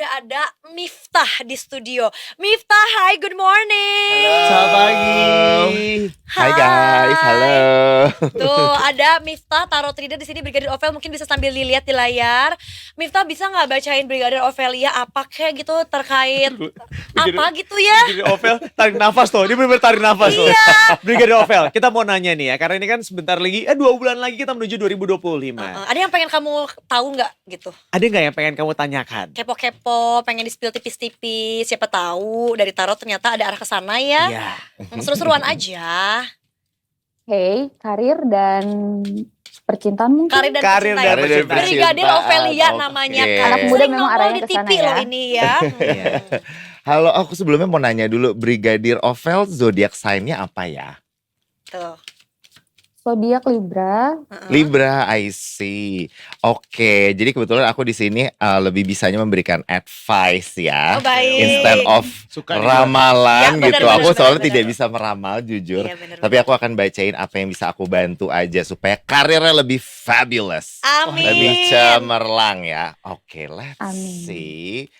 sudah ada Miftah di studio. Miftah, hi, good morning. Selamat pagi. Hai guys, halo. Tuh ada Miftah Tarot Reader di sini, Brigadir Ovel, mungkin bisa sambil dilihat di layar. Miftah bisa nggak bacain Brigadir Ovelia apa kayak gitu terkait apa gitu ya? Brigadir Ovel tarik nafas tuh, dia bener-bener tarik nafas tuh. Brigadir Ovel, kita mau nanya nih ya, karena ini kan sebentar lagi, 2 bulan lagi kita menuju 2025. Ada yang pengen kamu tahu nggak gitu? Ada nggak yang pengen kamu tanyakan? Kepo-kepo, pengen di-spill tipis-tipis, siapa tahu dari tarot ternyata ada arah ke sana ya. Iya. Seru-seruan aja. Hey, karir dan percintaan mungkin. Karir dan Karir percintaan. dan percintaan. Brigadir Ovelia Oke. namanya kan. Anak muda Sering memang nongol arahnya di ke TV sana ya. loh ini ya. Iya. Halo, aku sebelumnya mau nanya dulu, Brigadir Ovel zodiak sign-nya apa ya? Tuh. Zodiak Libra. Libra, I see. Oke, jadi kebetulan aku di sini lebih bisanya memberikan advice ya. Oh, baik. Instead of Suka nih, ramalan Ya, benar, gitu. benar, Aku benar, soalnya benar. tidak bisa meramal jujur. Iya, benar, Tapi benar. aku akan bacain apa yang bisa aku bantu aja supaya karirnya lebih fabulous. Amin. Lebih cemerlang ya. Oke, let's Amin. see.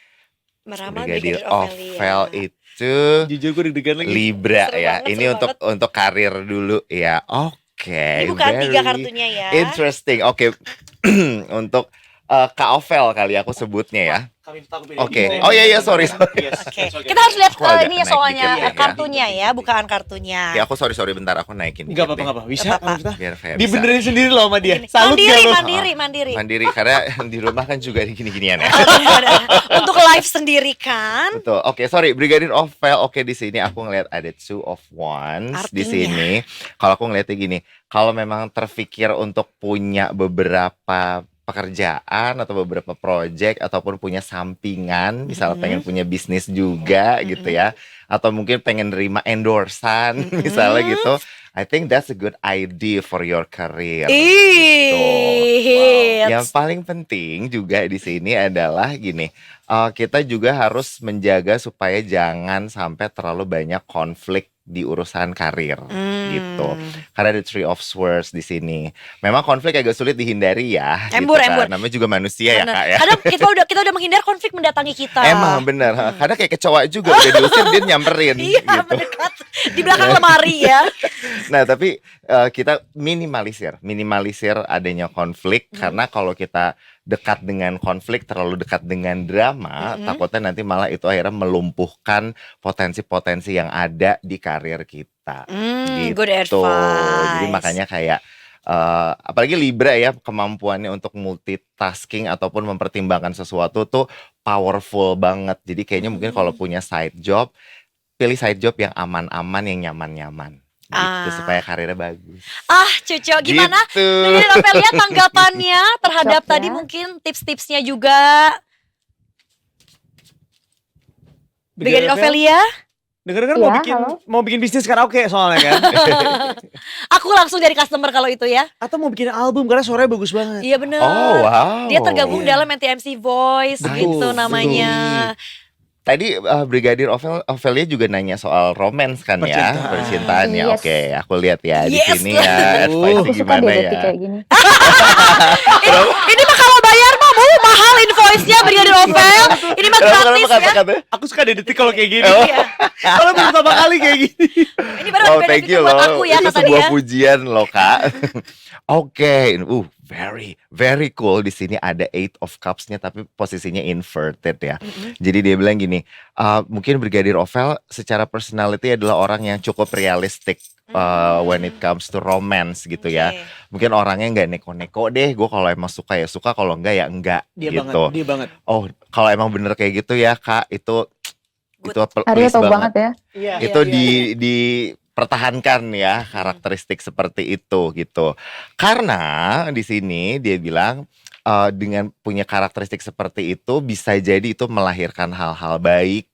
Meramal Brigadir Brigadir Ovelia. Ovel itu Jujur gue deg-degan lagi. Libra Seru ya. banget, Ini seru untuk karir dulu ya. Oke. Ini bukan 3 very kartunya ya. Interesting. Oke. Untuk Kak Ovel kali aku sebutnya ya. Oke. Oh iya sorry. Oke. Kita harus lihat Aku agak ini naik soalnya dikit ya. kartunya ya, bukan kartunya. Oke, aku sorry bentar aku naikin dikit Enggak apa-apa, deh. bisa. Apa-apa. Bisa. Biar saya bisa. Dibenerin sendiri loh sama dia. Gini. Salut Mandiri, ya lo. mandiri. Mandiri karena di rumah kan juga gini-ginian ya. Untuk live sendiri kan. Betul. Oke, sorry, Brigadir Ovel. Oke, di sini aku ngelihat ada 2 of Wands di Artinya? sini. Kalau aku ngeliatnya gini, kalau memang terfikir untuk punya beberapa pekerjaan atau beberapa project ataupun punya sampingan, misalnya pengen punya bisnis juga gitu ya, atau mungkin pengen nerima endorsan misalnya gitu. I think that's a good idea for your career. Ih. Yang paling penting juga di sini adalah gini, kita juga harus menjaga supaya jangan sampai terlalu banyak konflik di urusan karir gitu. Karena ada 3 of Swords di sini. Memang konflik agak sulit dihindari ya. Embur. gitu kan. Namanya juga manusia ya Bener. Kak ya. Kadang kita udah menghindar konflik mendatangi kita. Emang bener, karena kayak kecoa juga udah diusir dia nyamperin Iya, gitu. mendekat di belakang lemari ya. Nah tapi kita minimalisir adanya konflik karena kalau kita dekat dengan konflik, terlalu dekat dengan drama, takutnya nanti malah itu akhirnya melumpuhkan potensi-potensi yang ada di karir kita. Good advice. Jadi makanya kayak apalagi Libra ya, kemampuannya untuk multitasking ataupun mempertimbangkan sesuatu tuh powerful banget. Jadi kayaknya mungkin kalau punya side job, pilih side job yang aman-aman, yang nyaman-nyaman. Gitu, supaya karirnya bagus. Cucu, gimana? Gitu. Brigadir Ovelia tanggapannya terhadap Cocok ya. tadi mungkin tips-tipsnya juga. Brigadir Ovelia, Dengar-dengar Iya, mau bikin bisnis karaoke soalnya kan. aku langsung dari customer kalau itu ya. Atau mau bikin album karena suaranya bagus banget. Iya bener. Oh wow. Dia tergabung Iya. dalam NTMC Voice gitu namanya. Tadi Brigadir Ovelia juga nanya soal romance kan ya, Percintaan. percintaannya. Yes. Oke, aku lihat ya di Yes. sini ya, advice Aku suka gimana deh ya. detik kayak gini. Ini mah kalau bayar mah mahal invoice-nya Brigadir Ovel. Ini mah Kenapa gratis ya. kata-kata? Aku suka deh detik kalau kayak gini. Iya. Kalau baru pertama kali kayak gini. Ini baru Oh, ada thank you benefitnya buat loh. aku ya Itu kata sebuah dia. pujian loh, Kak. Oke, very cool. Di sini ada 8 of Cups-nya tapi posisinya inverted ya. Jadi dia bilang gini, mungkin Brigadir Ovel secara personality adalah orang yang cukup realistik when it comes to romance gitu ya. Oke. Mungkin orangnya nggak neko-neko deh. Gue kalau emang suka ya suka, kalau enggak ya enggak Dia gitu. banget. Oh, kalau emang bener kayak gitu ya, Kak, itu Arya please tahu banget. banget ya. Iya. Itu dipertahankan ya karakteristik seperti itu gitu. Karena di sini dia bilang dengan punya karakteristik seperti itu bisa jadi itu melahirkan hal-hal baik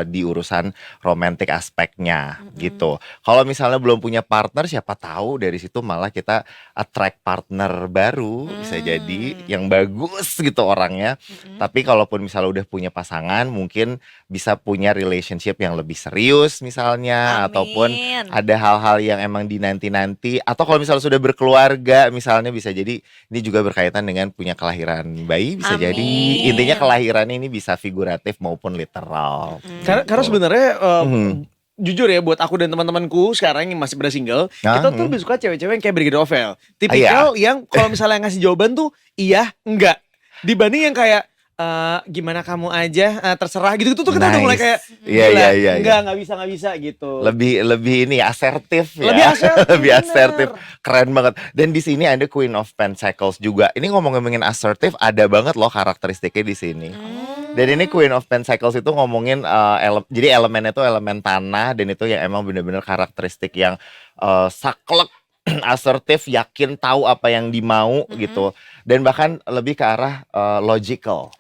di urusan romantic aspeknya gitu. Kalau misalnya belum punya partner, siapa tahu dari situ malah kita attract partner baru, bisa jadi yang bagus gitu orangnya. Tapi kalaupun misalnya udah punya pasangan, mungkin bisa punya relationship yang lebih serius misalnya, ataupun Amin. ada hal-hal yang emang dinanti-nanti, atau kalau misalnya sudah berkeluarga misalnya, bisa jadi ini juga berkaitan dengan punya kelahiran bayi, bisa jadi Amin. intinya kelahiran ini bisa figuratif maupun literal. Karena sebenarnya Mhm. jujur ya, buat aku dan teman-temanku sekarang yang masih pada single, Ah, kita tuh lebih suka cewek-cewek yang kayak Brigitte Ovel. Iya. Tipikal yang kalau misalnya ngasih jawaban tuh iya, enggak. Dibanding yang kayak gimana kamu aja, terserah gitu tuh kita udah mulai Nice. kayak Iya, gila, iya, iya, enggak bisa gitu. lebih ini asertif ya. Lebih asertif, Lebih asertif. bener. Keren banget. Dan di sini ada Queen of Pentacles juga. Ini ngomongin asertif, ada banget loh karakteristiknya di sini. Dan ini Queen of Pentacles itu ngomongin jadi elemennya itu elemen tanah, dan itu yang emang bener-bener karakteristik yang saklek, asertif, yakin tahu apa yang dimau gitu. Dan bahkan lebih ke arah logical.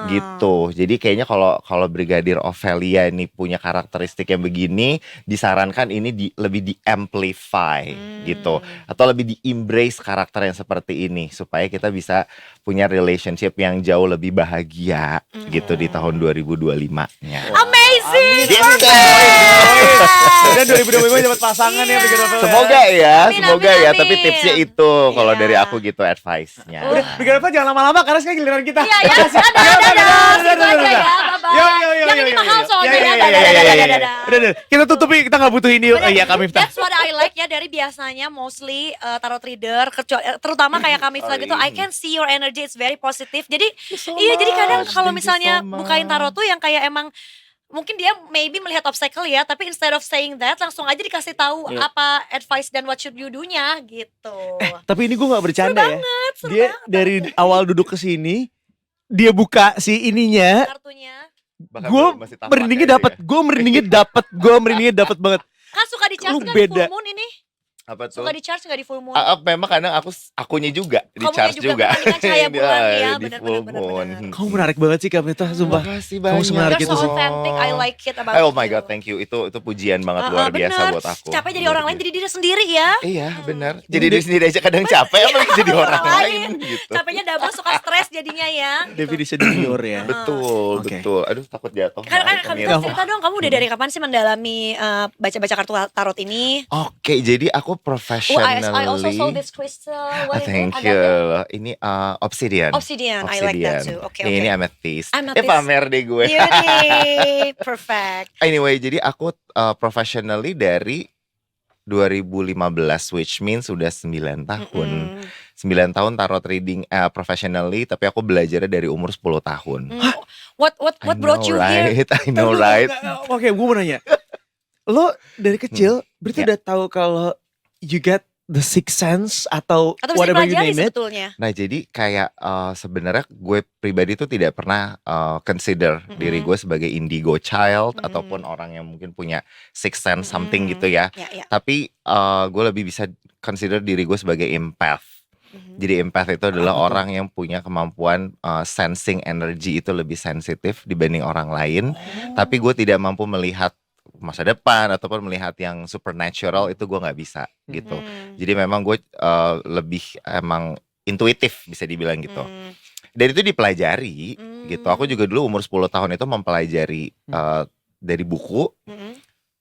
Gitu. Jadi kayaknya kalau Brigadir Ofelia ini punya karakteristik yang begini, disarankan ini lebih di amplify gitu, atau lebih di embrace karakter yang seperti ini supaya kita bisa punya relationship yang jauh lebih bahagia gitu di tahun 2025-nya. Amazing. Gitu. Dan 2025 dapat pasangan ya Brigitte Ovel. Semoga ya, Amin, semoga amin, ya. amin. Tapi tipsnya itu kalau Iya. dari aku gitu advice-nya. Udah, Brigitte Ovel jangan lama-lama karena sekarang giliran kita. Iya ya, dadah, situ aja ya, bye-bye. Yang ini mahal soalnya, dadah. Udah, kita tutupi, kita nggak butuh ini. Bener, Iya, Kak Miftah. That's what I like ya dari biasanya mostly tarot reader, terutama kayak Kak Miftah gitu. I can see your energy, it's very positive. Jadi iya, jadi kadang kalau Thank you misalnya so much. bukain tarot tuh yang kayak emang mungkin dia maybe melihat obstacle ya, tapi instead of saying that langsung aja dikasih tahu Iya. apa advice dan what should you do-nya gitu. Tapi ini gue gak bercanda ya. Seru Dia banget dari awal duduk ke sini, dia buka si ininya, kartunya. Bahkan gue masih tampak merindingnya kayaknya dapat, gue merindingnya dapat banget. Kan suka di charge Lu nggak di beda. full moon ini? ya. Apa tuh? Suka di charge nggak di full moon? Memang kadang akunya juga di Kamunya charge juga. juga perbandingan cahaya bulan ya, Di benar, full benar, moon. benar. Kamu menarik banget sih Kak Miftah, sumpah. Makasih Kamu banyak. semenarik You're itu so sih. authentic, I like it about Oh my you. god, thank you. Itu pujian banget luar biasa bener. buat aku. Capek jadi orang lain, jadi diri sendiri ya. Iya, benar. Jadi diri sendiri aja kadang capek, apalagi jadi orang lain gitu. Capeknya double, suka stres jadinya ya. gitu. Definisi junior ya. Betul, Oke. betul. Aduh, takut jatuh. Kan Maaf, kamu Amira. cerita dong, kamu udah dari kapan sih mendalami baca-baca kartu tarot ini? Oke, jadi aku professionally. I also saw this crystal. What is it? Thank Ada you. apa? Ini obsidian. Obsidian, I like that too. Oke, Ini oke. amethyst. Amethyst. Pamer deh gue. Beauty, perfect. Anyway, jadi aku professionally dari 2015, which means sudah 9 tahun. 9 tahun tarot reading professionally, tapi aku belajarnya dari umur 10 tahun. What I brought know, you here? right? I know, right? Oke, gue mau nanya. Lo dari kecil berarti Ya. udah tahu kalau you get the sixth sense atau Atau bisa whatever you dipelajari name it? sebetulnya. Nah, jadi kayak sebenarnya gue pribadi tuh tidak pernah consider diri gue sebagai indigo child ataupun orang yang mungkin punya sixth sense something gitu ya. Ya. Tapi gue lebih bisa consider diri gue sebagai empath. Jadi empath itu adalah orang yang punya kemampuan sensing energy itu lebih sensitif dibanding orang lain. Tapi gue tidak mampu melihat masa depan ataupun melihat yang supernatural, itu gue nggak bisa gitu. Jadi memang gue lebih emang intuitif bisa dibilang gitu. Dan itu dipelajari gitu. Aku juga dulu umur 10 tahun itu mempelajari dari buku.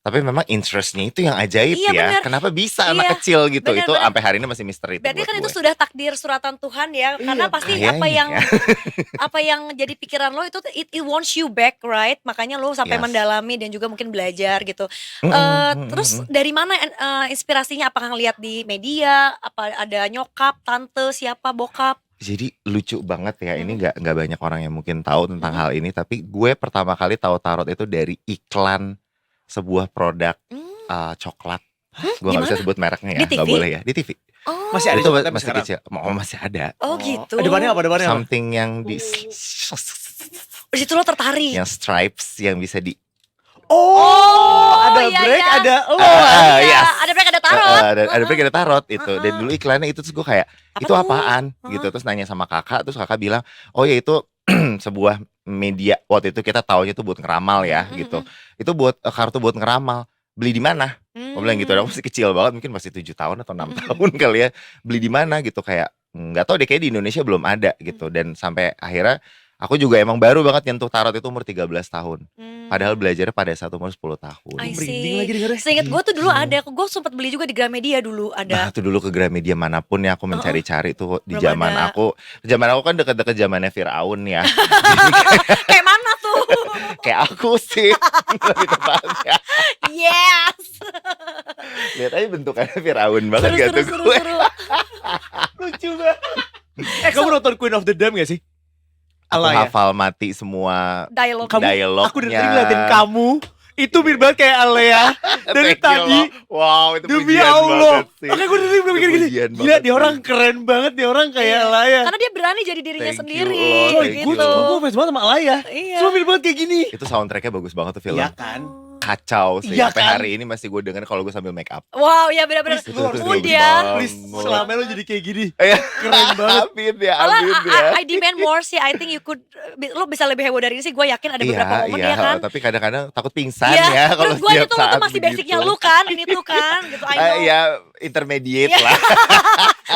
Tapi memang interestnya itu yang ajaib Iya, ya. bener. Kenapa bisa Iya, anak kecil gitu? bener, Itu bener. sampai hari ini masih misteri. Berarti buat kan itu gue. sudah takdir suratan Tuhan ya. Karena pasti apa kayaknya yang ya. apa yang jadi pikiran lo itu it wants you back, right? Makanya lo sampai Yes. mendalami dan juga mungkin belajar gitu. Terus dari mana inspirasinya? Apakah ngeliat di media? Apa ada nyokap, tante, siapa, bokap? Jadi lucu banget ya, ini nggak banyak orang yang mungkin tahu tentang hal ini. Tapi gue pertama kali tahu tarot itu dari iklan sebuah produk coklat. Gue nggak bisa sebut mereknya ya, Di nggak TV? boleh ya, di TV. Oh, Masih ada Itu coklat masih sekarang? kecil, masih ada. oh gitu. Depannya apa? Depannya apa? Something yang di Di situ lo tertarik. yang stripes yang bisa di Oh, ada iya, break, iya. ada lo. Iya, yes. ada break, ada tarot. ada break, ada tarot itu. Dan dulu iklannya itu terus gue kayak Apa itu tuh? apaan gitu. Terus nanya sama kakak, terus kakak bilang, oh ya itu sebuah media waktu itu kita taunya tuh buat ngeramal ya gitu. Itu buat kartu buat ngeramal. Beli di mana? Gue bilang gitu. Aku masih kecil banget, mungkin masih 7 tahun atau 6 tahun kali ya. Beli di mana gitu, kayak nggak tahu deh, kayak di Indonesia belum ada gitu. Dan sampai akhirnya aku juga emang baru banget nyentuh tarot itu umur 13 tahun. Padahal belajarnya pada saat umur 10 tahun. I Merinding see. lagi dengernya. Seinget gue tuh dulu ada, gue sempat beli juga di Gramedia dulu Nah ada. itu dulu ke Gramedia manapun ya aku mencari-cari tuh di Belum zaman ada. aku. Zaman aku kan deket-deket zamannya Firaun ya. Kayak mana tuh? Kayak aku sih lebih tepatnya. Yes. Lihat aja bentukannya Firaun banget Seru gak seru tuh seru gue. seru. Lucu banget. Kamu nonton Queen of the Damned gak sih? Aku Alaya. hafal mati semua Dialog. dialognya. Aku dari tadi ngeliatin kamu. Itu mirip banget kayak Alea. Dari Thank you tadi. loh. Wow, itu Demi pujian Allah. banget sih. Makanya gue dari mikir gini. Pujian Gila, banget dia orang sih. keren banget. Dia orang kayak Iya. Alaya. Karena dia berani jadi dirinya Thank you, sendiri loh, thank you. gitu. Gue fans banget sama Alaya. Iya. Cuma mirip banget kayak gini. Itu soundtracknya bagus banget tuh film. Iya kan? Kacau sih. Iya Sampai kan? hari ini masih gue denger kalau gue sambil make up. Wow, ya benar-benar. Please, lu harus Mood kayak ya. gini. Please, selama lo jadi kayak gini. Iya. Keren banget. Amin ya, Malah amin ya. I demand more sih. I think you could, lo bisa lebih heboh dari ini sih. Gue yakin ada beberapa momen ya kan. Tapi kadang-kadang takut pingsan Iya, ya kalau menurut gue setiap itu lo saat tuh masih basicnya begitu. lu kan, ini tuh kan, gitu. I know. Ya intermediate Iya. lah.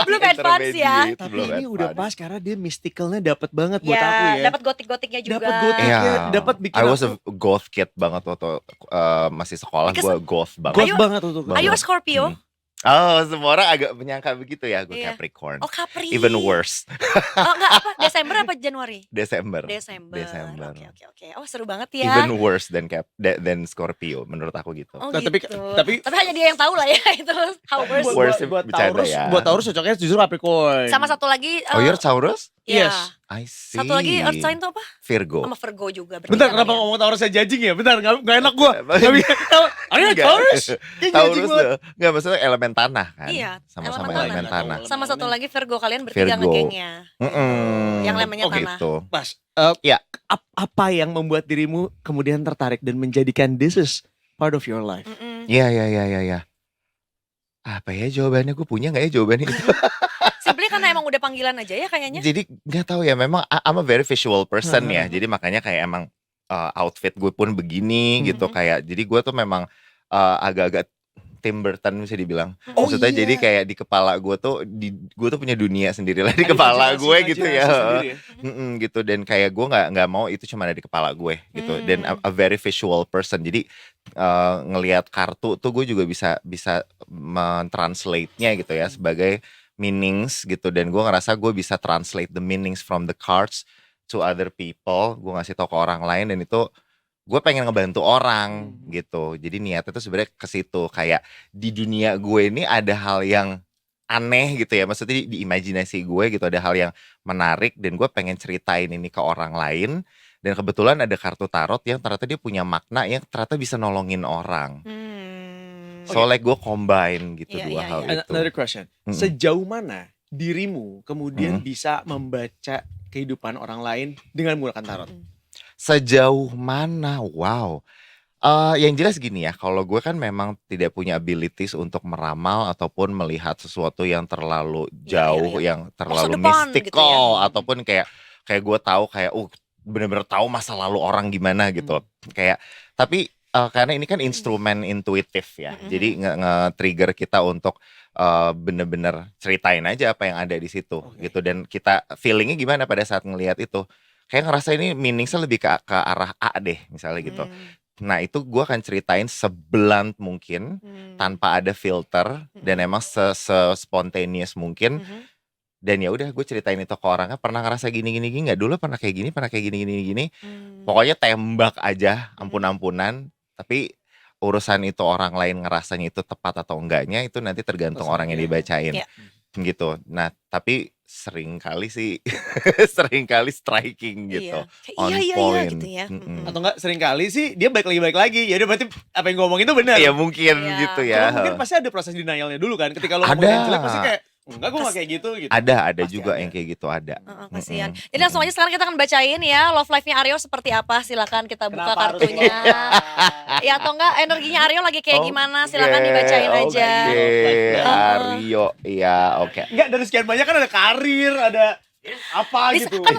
Belum advance ya. Intermediate, Tapi belum ini udah advance. pas karena dia mysticalnya dapat banget buat Ya, aku ya. dapat gotik-gotiknya juga. Dapat gotik. Iya. dapat bikin I was aku- a goth kid banget waktu masih sekolah. Because- Gue goth banget. Goth Ayo- banget untuk Are you a banget. Scorpio? Oh, semua orang agak menyangka begitu ya. Gue Iya. Capricorn. Oh Capri. Even worse. Oh enggak apa, Desember apa Januari? Desember. Desember. Desember. Oke. Oh seru banget ya. Even worse than Scorpio menurut aku gitu. Oh Nah, gitu. tapi- hanya dia yang tahu lah ya itu how worse. Worse bercanda Taurus, ya. buat Taurus cocoknya justru Capricorn. Sama satu lagi. Oh, you're Taurus? Iya. Yes. I see. Satu lagi Earth sign tuh apa? Virgo. Sama Virgo juga. berarti Bentar, kan kenapa ya. ngomong Taurus saya judging ya? Bentar, gak enak gue. Are you a Enggak. Taurus? Kayak Taurus judging banget. tuh. Enggak, maksudnya elemen tanah kan. Iya, Sama-sama elemen elemen tanah. tanah. Sama satu lagi Virgo, kalian bertiga Virgo. ngegengnya. Yang lemenya Oke, tanah. Gitu. Pas. Ya. Apa yang membuat dirimu kemudian tertarik dan menjadikan this is part of your life? Mm-mm. Iya. Apa ya jawabannya? Gue punya nggak ya jawabannya itu? Simply karena emang udah panggilan aja ya kayaknya. Jadi nggak tahu ya. Memang I'm a very visual person ya. Jadi makanya kayak emang outfit gue pun begini gitu kayak. Jadi gue tuh memang agak-agak Tim Burton bisa dibilang. Oh, Maksudnya iya. jadi kayak di kepala gue tuh gue tuh punya dunia sendiri lah di kepala gue gitu ya. Gitu dan kayak gue nggak mau itu cuma ada di kepala gue gitu. Dan a very visual person. Jadi ngelihat kartu tuh gue juga bisa mentranslate-nya gitu ya sebagai meanings gitu. Dan gue ngerasa gue bisa translate the meanings from the cards to other people. Gue ngasih tau ke orang lain dan itu gue pengen ngebantu orang gitu. Jadi niatnya tuh sebenarnya ke situ kayak di dunia gue ini ada hal yang aneh gitu ya. Maksudnya di imajinasi gue gitu ada hal yang menarik dan gue pengen ceritain ini ke orang lain. Dan kebetulan ada kartu tarot yang ternyata dia punya makna yang ternyata bisa nolongin orang. So like gue combine gitu Iya, dua iya, hal iya. itu. Another question. Sejauh mana dirimu kemudian bisa membaca kehidupan orang lain dengan menggunakan tarot? Sejauh mana? Wow. Yang jelas gini ya, kalau gue kan memang tidak punya abilities untuk meramal ataupun melihat sesuatu yang terlalu jauh, yang terlalu depan gitu mystical ya. ataupun kayak gue tahu kayak bener-bener tahu masa lalu orang gimana gitu. Kayak tapi karena ini kan instrumen intuitif ya, jadi nge-trigger kita untuk bener-bener ceritain aja apa yang ada di situ gitu. Dan kita feelingnya gimana pada saat ngelihat itu? Kayak ngerasa ini meaningsnya lebih ke arah A deh misalnya gitu. Nah itu gue akan ceritain seblunt mungkin tanpa ada filter dan emang spontaneous mungkin. Dan ya udah gue ceritain itu ke orangnya, pernah ngerasa gini nggak, dulu pernah kayak gini. Pokoknya tembak aja ampun-ampunan. Tapi urusan itu orang lain ngerasanya itu tepat atau enggaknya itu nanti tergantung orang yang dibacain. Iya. Gitu. Nah tapi sering kali sih striking gitu. On Iya point. gitu ya. Atau enggak sering kali sih dia balik lagi. Ya udah berarti apa yang gue ngomong itu benar. Ya mungkin Iya. gitu Kalau ya. mungkin pasti ada proses denialnya dulu kan. Ketika lo Ada. ngomong yang jelek pasti kayak enggak gue gak kayak gitu. Ada Pasti juga ada. yang kayak gitu ada. Kasihan. Jadi langsung aja sekarang kita akan bacain ya love life-nya Aryo seperti apa. Silakan kita buka Kenapa harus kartunya. Ya atau enggak energinya Aryo lagi kayak gimana? Silakan dibacain aja. Oke, Aryo. Iya, oke. Enggak, dari sekian banyak kan ada karir, ada Apa Bisa, gitu? kan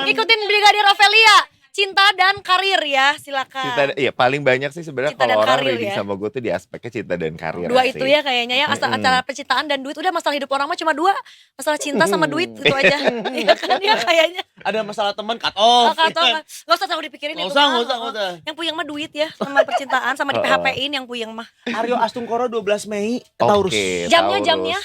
ikutin Brigadir Ovelia. Cinta dan karir ya, silakan. Iya paling banyak sih sebenarnya Cinta dan kalau orang karir reading ya. sama gue tuh di aspeknya cinta dan karir Dua sih. itu ya kayaknya ya, asal acara percintaan dan duit, udah masalah hidup orang mah cuma dua, masalah cinta sama duit itu aja. Iya kan ya kayaknya. Ada masalah teman cut Oh, off. kata gak usah terlalu dipikirin Nggak itu usah, mah. nggak usah, nggak usah. Yang puyeng mah duit ya, sama percintaan, sama di PHP-in yang puyeng mah. Aryo Astungkoro 12 Mei Oke, Taurus. Jamnya, Taurus. jamnya?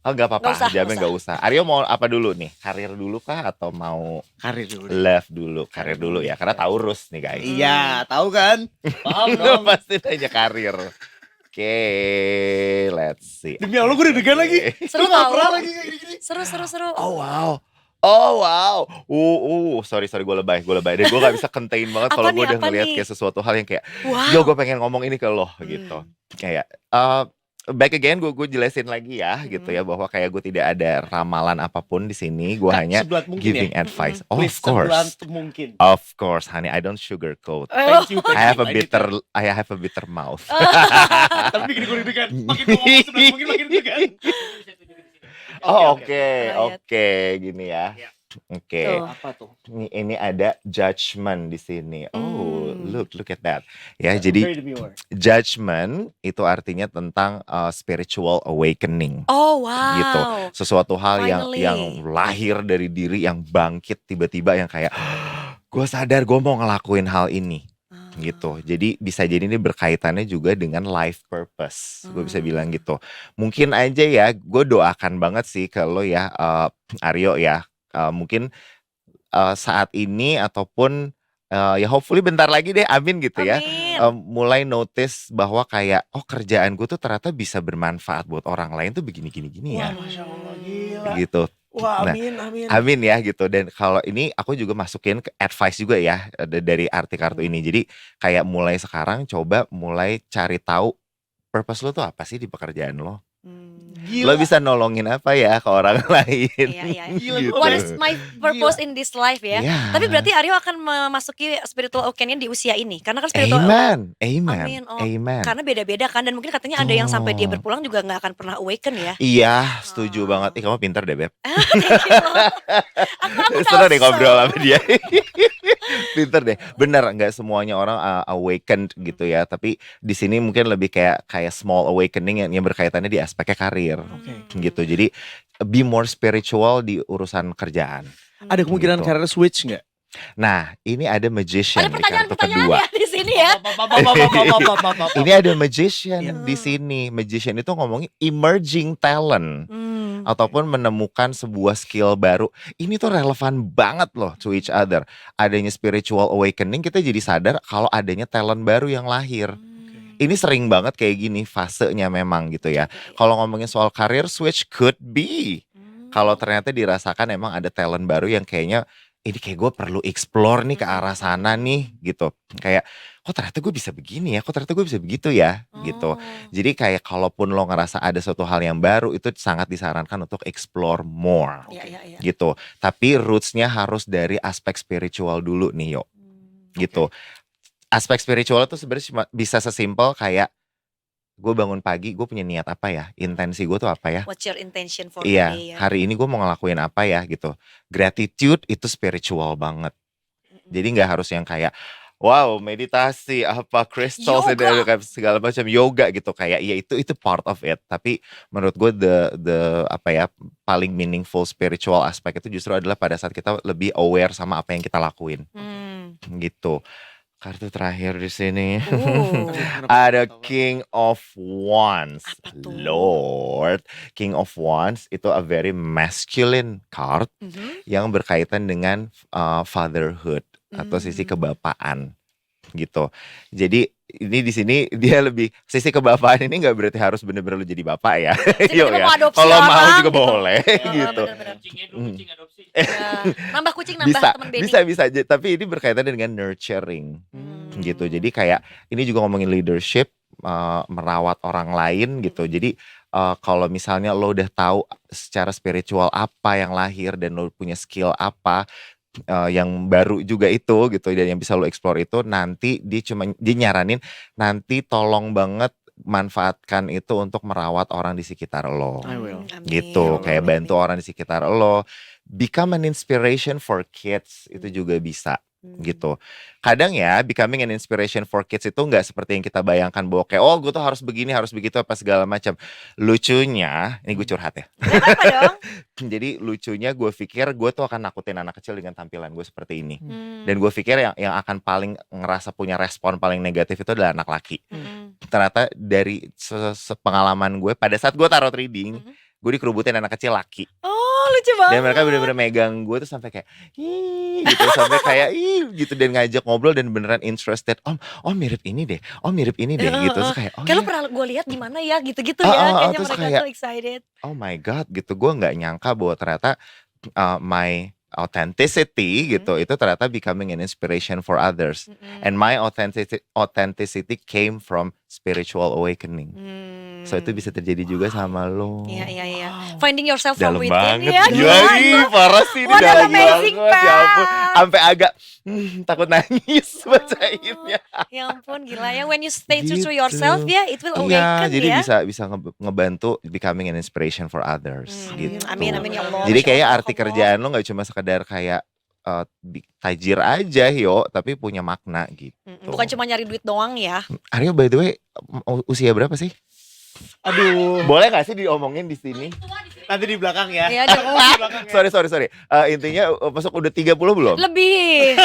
Oh nggak apa-apa, Nggak usah, jamnya nggak nggak usah. Aryo mau apa dulu nih? Karir dulu kah atau mau Karir dulu. love dulu? Karir dulu ya, karena Taurus nih guys. Iya, tahu kan? Paham Lu dong. pasti nanya karir. Oke, let's see. Demi Allah gue deg-degan lagi. Seru Lu nggak tau. pernah lagi kayak gini. Seru. Oh wow. Oh wow. Sorry gue lebay. Dan gue gak bisa contain banget Apa kalau nih, gue udah apa ngeliat nih? kayak sesuatu hal yang kayak, Wow. yo gue pengen ngomong ini ke lo gitu. Kayak back again gue jelasin lagi ya gitu ya, bahwa kayak gue tidak ada ramalan apapun di sini. Gue hanya Sebulat mungkin giving ya. advice. Please, Of course. sebulat mungkin. Of course, honey, I don't sugarcoat. Thank you. I have a bitter mouth. Tapi bikin gue deg-degan. Makin gue ngomong sebulat mungkin makin deg-degan. Oke, gini ya. Iya. Oke. Tuh. Apa tuh? Ini ada judgment di sini. Oh, look at that. Ya, Very jadi demure. judgment itu artinya tentang spiritual awakening. Oh wow. Gitu. Sesuatu hal Finally. yang lahir dari diri, yang bangkit tiba-tiba, yang kayak gue sadar gue mau ngelakuin hal ini. Gitu. Jadi bisa jadi ini berkaitannya juga dengan life purpose. Gue bisa bilang gitu. Mungkin aja ya, gue doakan banget sih kalau ya Aryo ya, mungkin saat ini ataupun ya hopefully bentar lagi deh, amin gitu ya. Amin. Mulai notice bahwa kayak kerjaan gue tuh ternyata bisa bermanfaat buat orang lain tuh begini ya. Wah, Masya Allah, gila. Gitu. Wah, Nah, amin. Amin ya gitu. Dan kalau ini aku juga masukin ke advice juga ya dari arti kartu ini. Jadi kayak mulai sekarang coba mulai cari tahu purpose lo tuh apa sih di pekerjaan lo. Gila. Lo bisa nolongin apa ya ke orang lain. Iya. Gila, Gitu. What is my purpose in this life ya? Iya. Tapi berarti Aryo akan memasuki spiritual awakening di usia ini, karena kan spiritual Amen. Amin. Oh, Amen. karena beda-beda kan, dan mungkin katanya ada yang sampai dia Tuh. berpulang juga nggak akan pernah awaken ya. Iya, setuju banget. Ih, kamu pintar deh, Beb. Thank you. Aku Seru deh tahu. ngobrol sama dia. Pinter deh. Bener, nggak semuanya orang awakened gitu ya. Tapi di sini mungkin lebih kayak small awakening yang berkaitannya di aspeknya karir. Oke. Gitu. Jadi be more spiritual di urusan kerjaan. Ada kemungkinan Gitu. karir switch nggak? Nah, ini ada magician Ada di kartu pertanyaan-pertanyaan kedua. ya di sini ya. Ini ada magician di sini. Magician itu ngomongin emerging talent. Ataupun menemukan sebuah skill baru. Ini tuh relevan banget loh to each other. Adanya spiritual awakening, kita jadi sadar kalau adanya talent baru yang lahir. Ini sering banget kayak gini fasenya memang gitu ya. Kalau ngomongin soal career switch, could be. Kalau ternyata dirasakan emang ada talent baru yang kayaknya ini kayak gue perlu explore nih ke arah sana nih gitu. Kayak kok ternyata gue bisa begini ya, kok ternyata gue bisa begitu ya gitu. Jadi kayak kalaupun lo ngerasa ada suatu hal yang baru, itu sangat disarankan untuk explore more Iya. gitu. Tapi rootsnya harus dari aspek spiritual dulu nih, Yo. Gitu. Aspek spiritual itu sebenarnya cuma bisa sesimpel kayak gue bangun pagi, gue punya niat apa ya, intensi gue tuh apa ya. What's your intention for Iya, today ya? hari ini gue mau ngelakuin apa ya gitu. Gratitude itu spiritual banget. Jadi nggak harus yang kayak wow meditasi apa crystals Yoga. segala macam yoga gitu, kayak ya itu part of it. Tapi menurut gue the apa ya paling meaningful spiritual aspek itu justru adalah pada saat kita lebih aware sama apa yang kita lakuin gitu. Kartu terakhir di sini. Ada King of Wands. Apa tuh? Lord. King of Wands itu a very masculine card yang berkaitan dengan fatherhood atau sisi kebapaan gitu. Jadi ini di sini dia lebih sisi kebapaan ini nggak berarti harus bener-bener lu jadi bapak ya. Jadi Yo kita ya. mau adopsi Kalau mau orang juga gitu. boleh Oh, gitu. bener-bener. Kucing adopsi. Ya, nambah kucing, nambah Bisa, teman Benny. bisa. Tapi ini berkaitan dengan nurturing. Gitu. Jadi kayak ini juga ngomongin leadership, merawat orang lain gitu. Jadi kalau misalnya lo udah tahu secara spiritual apa yang lahir dan lo punya skill apa yang baru juga itu gitu, dan yang bisa lo explore itu, nanti dia nyaranin nanti tolong banget manfaatkan itu untuk merawat orang di sekitar lo. I will. Gitu, kayak bantu orang di sekitar lo. Become an inspiration for kids itu juga bisa. Gitu. Kadang ya becoming an inspiration for kids itu nggak seperti yang kita bayangkan bahwa kayak oh gue tuh harus begini harus begitu apa segala macam. Lucunya ini gue curhat ya. Apa dong? Jadi lucunya gue pikir gue tuh akan nakutin anak kecil dengan tampilan gue seperti ini. Hmm. Dan gue pikir yang akan paling ngerasa punya respon paling negatif itu adalah anak laki. Ternyata dari pengalaman gue pada saat gue tarot reading, gue dikerubutin anak kecil laki. Oh lucu banget. Dan mereka bener-bener megang gue tuh sampai kayak ih gitu, sampai kayak ih gitu, dan ngajak ngobrol dan beneran interested. Om mirip ini deh, om mirip ini deh gitu. Terus kayak oh Kayak lu iya. pernah gue lihat di mana ya gitu-gitu Oh, ya. oh, Kayaknya terus mereka kayak, tuh excited. oh my god gitu, gue nggak nyangka bahwa ternyata my authenticity gitu itu ternyata becoming an inspiration for others. And my authenticity came from spiritual awakening. So itu bisa terjadi juga sama lo. Iya. Finding yourself from Dalam within banget, ya. gila nih, parah sih ini What an dalam amazing banget, ya ampun. path. Sampai agak takut nangis bacainnya. Ya ampun gila ya. When you stay true to Gitu. yourself ya, it will Iya, awaken jadi ya. bisa ngebantu becoming an inspiration for others gitu. Amin ya Allah. Jadi Masya kayaknya Allah, arti Allah. kerjaan lo nggak cuma sekedar kayak tajir aja yo, tapi punya makna gitu. Bukan cuma nyari duit doang ya. Aryo by the way usia berapa sih? Aduh. Boleh gak sih diomongin di sini? Nanti di belakang ya. Iya dong. Di belakang ya. Sorry. Intinya masuk udah 30 belum? Lebih.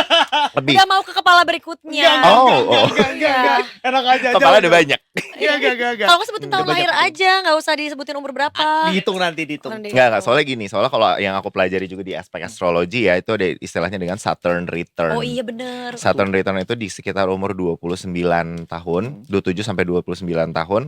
Lebih. Udah mau ke kepala berikutnya. Enggak. Enak aja. Kepala udah banyak. Enggak. Kalau nggak sebutin tahun Banyak lahir tuh. aja, nggak usah disebutin umur berapa. Dihitung nanti, dihitung. Enggak, soalnya gini. Soalnya kalau yang aku pelajari juga di aspek astrologi ya, itu ada istilahnya dengan Saturn return. Oh iya bener. Saturn return itu di sekitar umur 29 tahun, 27 sampai 29 tahun.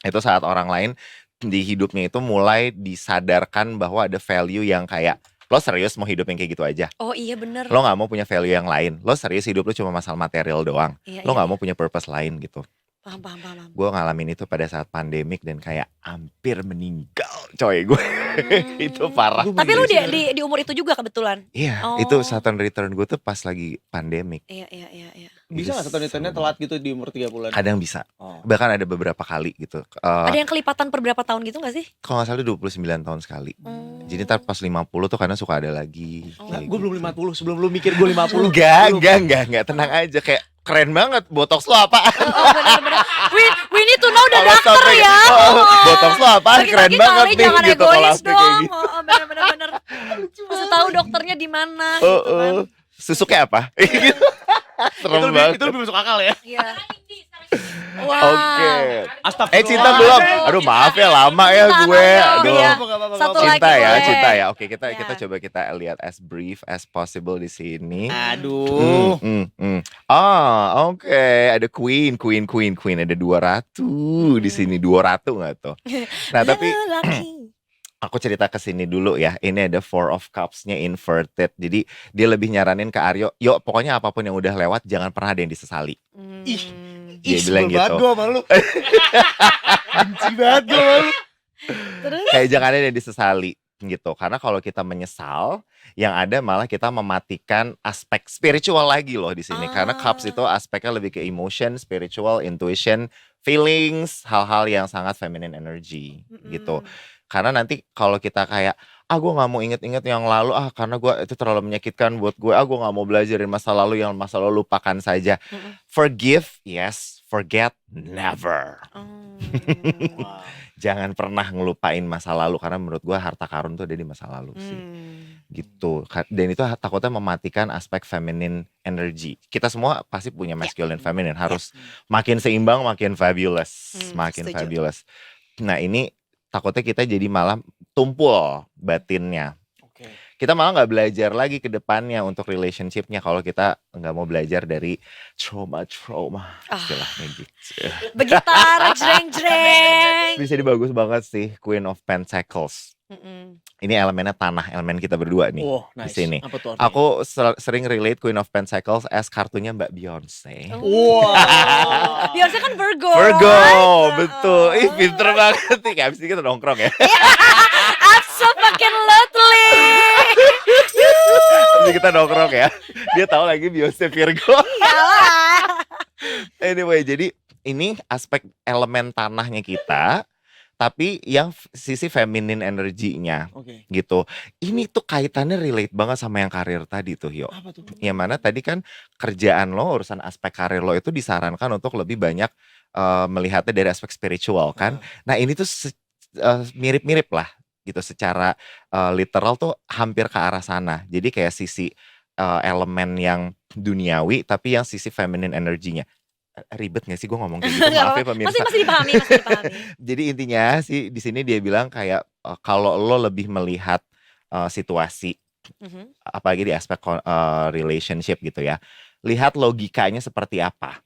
Itu saat orang lain di hidupnya itu mulai disadarkan bahwa ada value yang kayak lo serius mau hidup yang kayak gitu aja. Oh iya bener. Lo gak mau punya value yang lain. Lo serius hidup lo cuma masalah material doang. Iya, Lo iya, gak mau punya purpose lain gitu. Paham. Gue ngalamin itu pada saat pandemik dan kayak hampir meninggal coy gue. Itu parah. Tapi lu di umur itu juga kebetulan. Iya, Oh. itu Saturn return gue tuh pas lagi pandemik. Iya. Bisa gak satu returnnya telat gitu di umur 30-an? Kadang bisa. Oh. Bahkan ada beberapa kali gitu. Ada yang kelipatan per berapa tahun gitu gak sih? Kalau gak salah 29 tahun sekali. Jadi ntar pas 50 tuh kadang suka ada lagi. Nah, Kayak gue belum gitu. 50, sebelum lu mikir gue 50. Enggak, tenang aja. Kayak keren banget, botox lo apaan? Oh bener-bener. We need to know the Kalau doctor sampai ya. botox lo apaan? Keren Bagi-bagi banget kali, nih jangan gitu kalau egois sampai kayak dong. gitu. Oh, bener-bener. Mesti tahu dokternya di mana gitu kan. Susuknya apa? Serem banget. Itu lebih masuk akal ya. Iya. Wah. Oke. Astagfirullah. Cinta belum? Aduh maaf ya lama ya Cinta, gue. belum, Aduh. iya. Satu Cinta lagi ya, boleh. cinta ya. Oke, kita Ya. coba kita lihat as brief as possible di sini. Aduh. Ah, oke. Ada Queen. Ada 2 ratu di sini. 2 ratu nggak tuh? Nah, tapi Lelaki. aku cerita ke sini dulu ya. Ini ada 4 of Cups-nya inverted. Jadi dia lebih nyaranin ke Aryo, yuk pokoknya apapun yang udah lewat jangan pernah ada yang disesali. Ih. Dia bilang sebel banget gitu. gue sama lu. Benci banget gue sama lu. Terus Kayak jangan ada yang disesali gitu. Karena kalau kita menyesal, yang ada malah kita mematikan aspek spiritual lagi loh di sini. Karena Cups itu aspeknya lebih ke emotion, spiritual, intuition, feelings, hal-hal yang sangat feminine energy gitu. Karena nanti kalau kita kayak gue gak mau inget-inget yang lalu karena gue itu terlalu menyakitkan buat gue, gue gak mau belajar dari masa lalu, yang masa lalu lupakan saja. Forgive, yes. Forget, never. Jangan pernah ngelupain masa lalu, karena menurut gue harta karun tuh ada di masa lalu sih. Gitu. Dan itu takutnya mematikan aspek feminine energy. Kita semua pasti punya masculine feminine, harus makin seimbang, makin fabulous, makin setuju. fabulous. Nah, ini takutnya kita jadi malah tumpul batinnya. Oke. Kita malah nggak belajar lagi ke depannya untuk relationship-nya kalau kita nggak mau belajar dari trauma istilahnya gitu. begitar jreng. Bisa dibagus banget sih Queen of Pentacles. Ini elemennya tanah, elemen kita berdua nih. Oh, di nice. sini. Apa tuh artinya? Aku sering relate Queen of Pentacles as kartunya Mbak Beyonce. Wow. Beyonce kan Virgo. Virgo, right? betul. Ih, pinter banget nih. Kayak abis ini kita nongkrong ya. Absolutely. Abis ini kita nongkrong ya. Dia tahu lagi Beyonce Virgo. Anyway, jadi ini aspek elemen tanahnya kita, tapi yang sisi feminine energinya Oke. gitu. Ini tuh kaitannya relate banget sama yang karir tadi tuh, Yo. Apa tuh? Yang mana tadi kan kerjaan lo, urusan aspek karir lo itu disarankan untuk lebih banyak melihatnya dari aspek spiritual kan. Nah ini tuh mirip-mirip lah gitu, secara literal tuh hampir ke arah sana. Jadi kayak sisi elemen yang duniawi tapi yang sisi feminine energinya. Ribet gak sih gue ngomong kayak gitu? Nggak Maaf ya apa-apa. pemirsa. Masih dipahami, masih dipahami. Jadi intinya sih di sini dia bilang kayak kalau lo lebih melihat situasi, Mhm. apalagi di aspek relationship gitu ya, lihat logikanya seperti apa.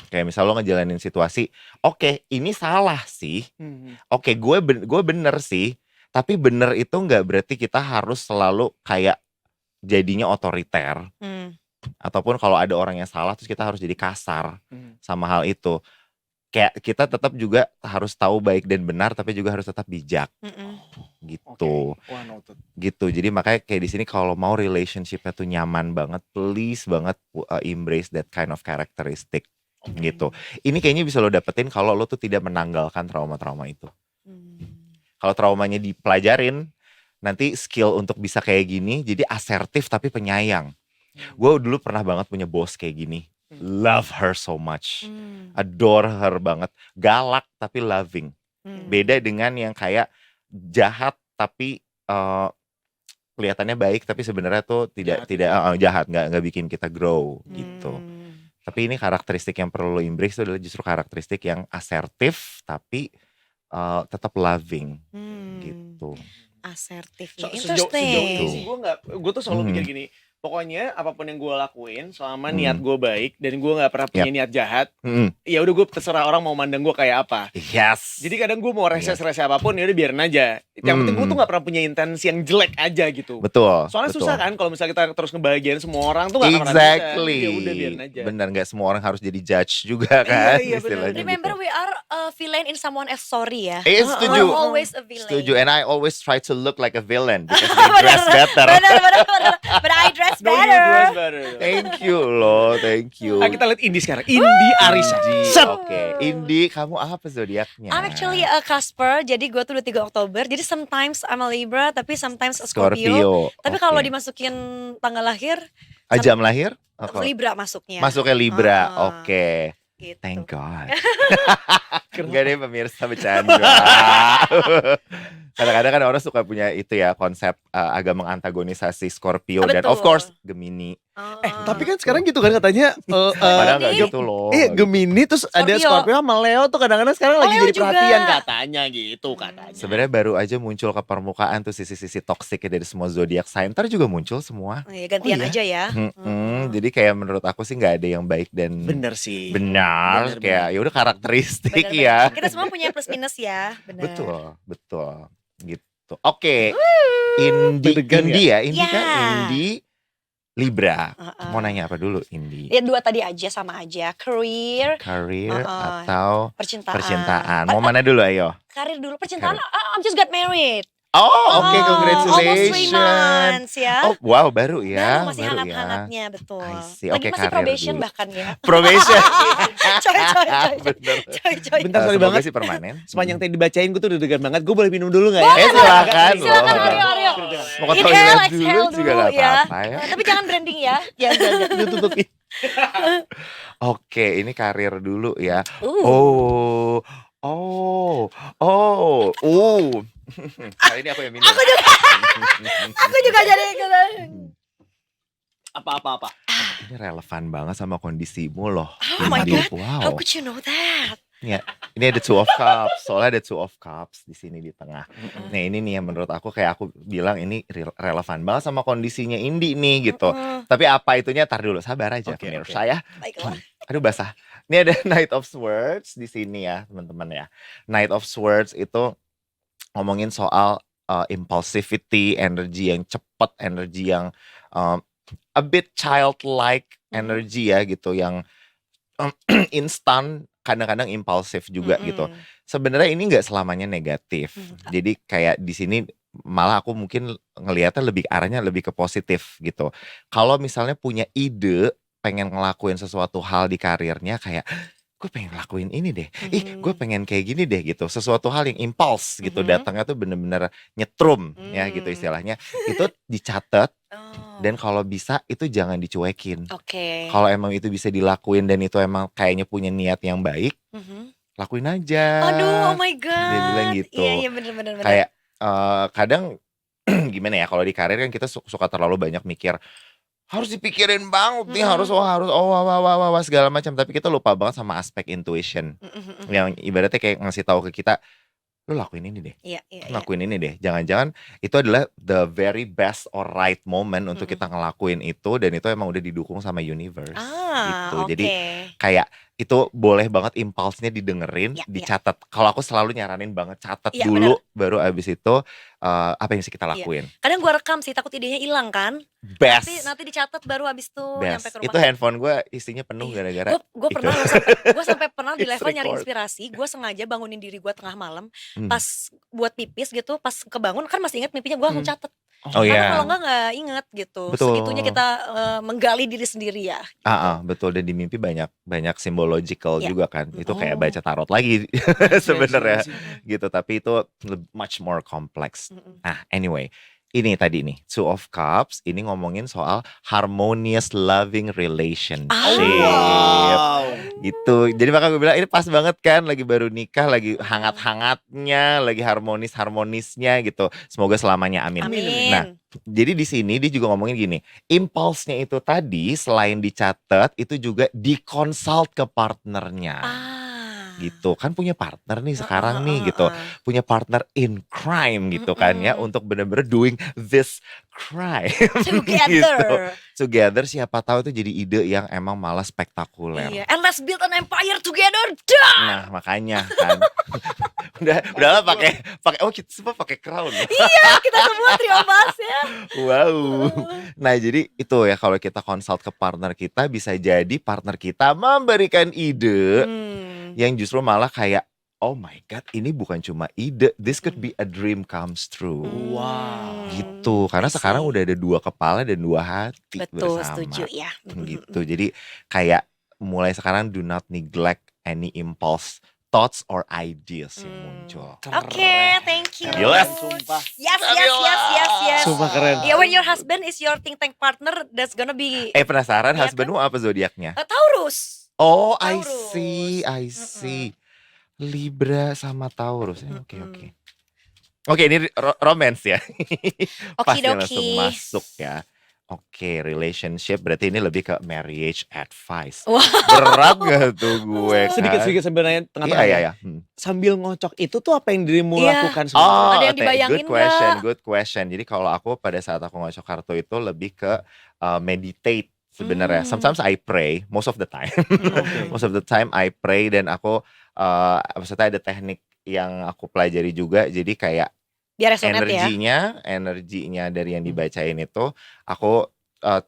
Kayak misal lo ngejalanin situasi, oke ini salah sih, oke gue bener sih, tapi bener itu nggak berarti kita harus selalu kayak jadinya otoriter. Hmm. Ataupun kalau ada orang yang salah terus kita harus jadi kasar sama hal itu. Kayak kita tetap juga harus tahu baik dan benar, tapi juga harus tetap bijak Mm-mm. gitu. Wah, noted. Gitu. Jadi makanya kayak di sini kalau mau relationship-nya tuh nyaman banget, please banget embrace that kind of characteristic gitu. Ini kayaknya bisa lo dapetin kalau lo tuh tidak menanggalkan trauma-trauma itu. Kalau traumanya dipelajarin, nanti skill untuk bisa kayak gini, jadi asertif tapi penyayang. Gue dulu pernah banget punya bos kayak gini. Love her so much. Adore her banget. Galak tapi loving. Beda dengan yang kayak jahat tapi kelihatannya baik tapi sebenarnya tuh tidak jahat, nggak bikin kita grow gitu. Tapi ini karakteristik yang perlu lo embrace itu adalah justru karakteristik yang asertif tapi tetap loving gitu. Asertif. Sejauh Interesting. ini sih gue tuh selalu pikir gini, pokoknya apapun yang gue lakuin selama niat gue baik dan gue nggak pernah punya niat jahat, ya udah gue terserah orang mau mandang gue kayak apa. Yes. Jadi kadang gue mau rese apapun ya udah biarin aja. Yang penting gue tuh nggak pernah punya intensi yang jelek aja gitu. Betul. Soalnya betul. susah kan kalau misalnya kita terus ngebahagiain semua orang tuh nggak akan pernah Exactly. bisa. Ya udah biarin aja. Bener, nggak semua orang harus jadi judge juga kan? Iya, istilahnya bener. Remember, gitu. we are a villain in someone else's story ya. Setuju. We're always a villain. Setuju. And I always try to look like a villain because they dress better. Benar. But I dress No, you better. dress better. Thank you loh, thank you. Nah, kita lihat Indi sekarang. Indi Arisa. Indi, Set. oke. Indi, kamu apa zodiaknya? I'm actually a Casper, jadi gue tuh 23 Oktober. Jadi sometimes I'm a Libra, tapi sometimes a Scorpio. Tapi kalau Oke. dimasukin tanggal lahir, Jam lahir? Apa? Libra masuknya. Masuknya Libra, Ah, oke. Gitu. Thank God. Enggak deh pemirsa, bercanda. Kadang-kadang kan orang suka punya itu ya, konsep agak mengantagonisasi Scorpio dan of Betul. course Gemini. Tapi kan sekarang gitu kan katanya. Padahal nggak Gemini. gitu loh. Iya, Gemini terus ada Scorpio. Scorpio sama Leo tuh kadang-kadang sekarang lagi Leo jadi juga. perhatian katanya gitu katanya. Sebenarnya baru aja muncul ke permukaan tuh sisi-sisi toksiknya dari semua zodiak sign. Ntar juga muncul semua. Oh, ya, gantian Oh, iya? aja ya. Jadi kayak menurut aku sih nggak ada yang baik dan Bener sih. benar. Bener, Kayak ya udah karakteristik Benar-benar. ya. Kita semua punya plus minus ya. Benar. Betul gitu. Oke. Indi Deg-degan ya, Indi Ya. kan Indi Libra. Uh-uh. Mau nanya apa dulu Indi? Ya dua tadi aja sama aja. Career, Career Uh-uh. atau percintaan. percintaan? Mau mana dulu ayo? Karir dulu, percintaan. I'm just got married. Oh, oke, Oh, congratulations. Almost 3 months ya. Oh, wow, baru ya. Baru masih baru ya. hangat-hangatnya, betul. I see. Lagi Oke, masih karir probation dulu. bahkan ya. Probation. coy. Bener. Bentar, sorry Semoga banget. sih permanen. Sepanjang tadi dibacain gue tuh deg-degan banget. Gue boleh minum dulu gak ya? Silakan loh. Silakan, Aryo. Mau ke Inhale, toilet exhale dulu juga dulu gak ya. apa-apa ya. Tapi jangan branding ya. Jangan ditutupin. Oke, ini karir dulu ya. Uh. Kali ini aku yang minum. Aku juga jadi ikutan. Apa. Ini relevan banget sama kondisimu loh. Oh my Indi. God. How Wow. could you know that? Ya, ini ada Two of Cups. Soalnya ada Two of Cups di sini di tengah. Nah, ini nih yang menurut aku kayak aku bilang ini relevan banget sama kondisinya Indi nih gitu. Tapi apa itunya tar dulu, sabar aja Oke, pemirsa ya. Baiklah. Aduh basah. Ini ada Knight of Swords di sini ya, teman-teman ya. Knight of Swords itu ngomongin soal impulsivity, energi yang cepat, energi yang a bit childlike energy ya gitu, yang instan, kadang-kadang impulsif juga gitu. Sebenarnya ini nggak selamanya negatif. Jadi kayak di sini malah aku mungkin ngelihatnya lebih arahnya lebih ke positif gitu. Kalau misalnya punya ide pengen ngelakuin sesuatu hal di karirnya kayak gue pengen lakuin ini deh, gue pengen kayak gini deh gitu. Sesuatu hal yang impulse gitu, datangnya tuh bener-bener nyetrum ya gitu istilahnya. Itu dicatat dan kalau bisa itu jangan dicuekin. Oke. Kalau emang itu bisa dilakuin dan itu emang kayaknya punya niat yang baik, lakuin aja. Aduh, oh my god. Dia bilang gitu. Iya bener. Kayak kadang gimana ya, kalau di karir kan kita suka terlalu banyak mikir harus dipikirin banget nih, harus wah segala macam, tapi kita lupa banget sama aspek intuition yang ibaratnya kayak ngasih tahu ke kita, lu lakuin ini deh, Iya. lakuin ini deh. Jangan-jangan itu adalah the very best or right moment untuk kita ngelakuin itu, dan itu emang udah didukung sama universe gitu. Jadi kayak itu boleh banget impulsnya didengerin, dicatat. Kalau aku selalu nyaranin banget catat dulu, baru abis itu apa yang bisa kita lakuin. Kadang gue rekam sih, takut idenya hilang kan. Best. Nanti dicatat baru abis itu nyampe ke rumah. Itu handphone gue isinya penuh gara-gara gue itu. pernah gue sampai pernah di It's level nyari record. inspirasi. Gue sengaja bangunin diri gue tengah malam, pas buat pipis gitu, pas kebangun kan masih inget mimpinya, gue langsung catet. Oh Karena iya. kalau nggak inget gitu. Betul. Segitunya kita menggali diri sendiri ya. Betul, dan di mimpi banyak symbological Iya. juga kan. Itu kayak baca tarot lagi sebenarnya gitu, tapi itu much more complex. Nah, anyway, ini tadi nih Two of Cups ini ngomongin soal harmonious loving relationship. Wow. Gitu. Jadi makanya gue bilang ini pas banget kan, lagi baru nikah, lagi hangat-hangatnya, lagi harmonis-harmonisnya gitu. Semoga selamanya, amin. Nah, jadi di sini dia juga ngomongin gini, impulsnya itu tadi selain dicatat itu juga dikonsult ke partnernya. Gitu kan, punya partner nih sekarang nih gitu, punya partner in crime gitu kan ya, untuk bener-bener doing this crime Together. Together, siapa tahu itu jadi ide yang emang malah spektakuler. Iya. And let's build an empire together. Nah makanya kan udahlah pakai kita semua pakai crown. Iya, kita semua trio bass ya. Wow. Nah jadi itu ya, kalau kita consult ke partner kita, bisa jadi partner kita memberikan ide yang justru malah kayak, oh my god, ini bukan cuma ide, this could be a dream comes true. Wow. Gitu, karena sekarang udah ada 2 kepala dan 2 hati. Betul, bersama. setuju ya. Gitu, jadi kayak mulai sekarang do not neglect any impulse thoughts or ideas yang muncul. Oke, thank you. Gila. Sumpah. Yes. Sumpah keren. Yeah, when your husband is your think tank partner, that's gonna be Penasaran Iya husbandmu apa zodiaknya? Taurus. Oh, I Taurus. see. Libra sama Taurus. Oke, ini romance ya. Pasti langsung Okidoki. masuk ya. Oke, relationship berarti ini lebih ke marriage advice. Wow. Berat gak tuh gue kan? Sedikit sambil nanya tengah-tengah. Iya. Sambil ngocok itu tuh apa yang dirimu Iya. lakukan Oh, sebenarnya? Ada yang dibayangin good question. Jadi kalau aku pada saat aku ngocok kartu itu lebih ke meditate sebenarnya. Sometimes I pray, most of the time. Most of the time I pray, dan aku maksudnya ada teknik yang aku pelajari juga. Jadi kayak Biar resonate ya. energinya dari yang dibacain itu aku